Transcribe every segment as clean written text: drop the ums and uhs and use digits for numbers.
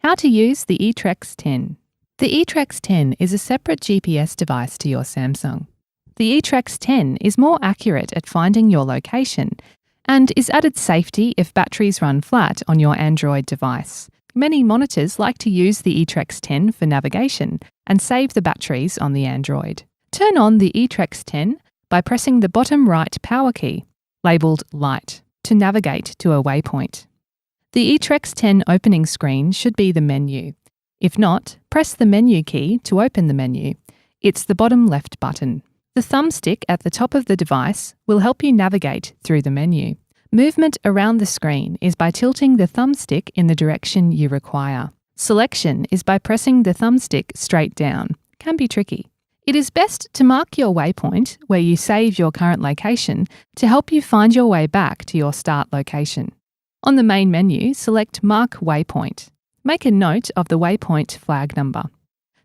How to use the Etrex 10. The Etrex 10 is a separate GPS device to your Samsung. The Etrex 10 is more accurate at finding your location and is added safety if batteries run flat on your Android device. Many monitors like to use the Etrex 10 for navigation and save the batteries on the Android. Turn on the Etrex 10 by pressing the bottom right power key, labelled Light, to navigate to a waypoint. The Etrex 10 opening screen should be the menu. If not, press the menu key to open the menu. It's the bottom left button. The thumbstick at the top of the device will help you navigate through the menu. Movement around the screen is by tilting the thumbstick in the direction you require. Selection is by pressing the thumbstick straight down. Can be tricky. It is best to mark your waypoint where you save your current location to help you find your way back to your start location. On the main menu, select Mark Waypoint. Make a note of the waypoint flag number.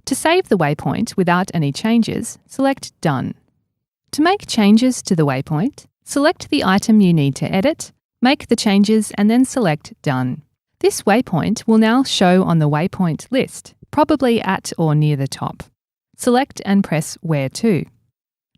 To save the waypoint without any changes, select Done. To make changes to the waypoint, select the item you need to edit, make the changes and then select Done. This waypoint will now show on the waypoint list, probably at or near the top. Select and press Where To.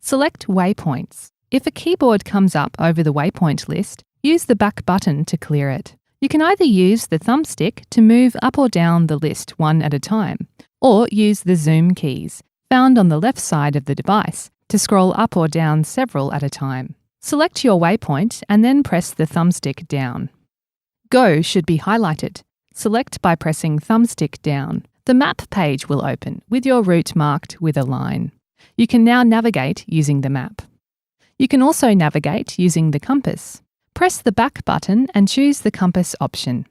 Select Waypoints. If a keyboard comes up over the waypoint list, use the back button to clear it. You can either use the thumbstick to move up or down the list one at a time, or use the zoom keys, found on the left side of the device, to scroll up or down several at a time. Select your waypoint and then press the thumbstick down. Go should be highlighted. Select by pressing thumbstick down. The map page will open with your route marked with a line. You can now navigate using the map. You can also navigate using the compass. Press the back button and choose the compass option.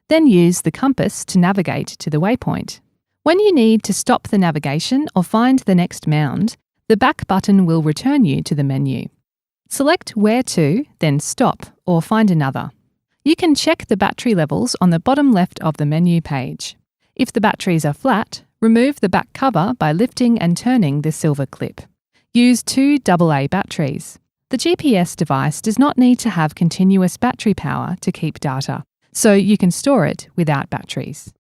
Then use the compass to navigate to the waypoint. When you need to stop the navigation or find the next mound, the back button will return you to the menu. Select Where To, then Stop or find another. You can check the battery levels on the bottom left of the menu page. If the batteries are flat, remove the back cover by lifting and turning the silver clip. Use 2 AA batteries. The GPS device does not need to have continuous battery power to keep data, so you can store it without batteries.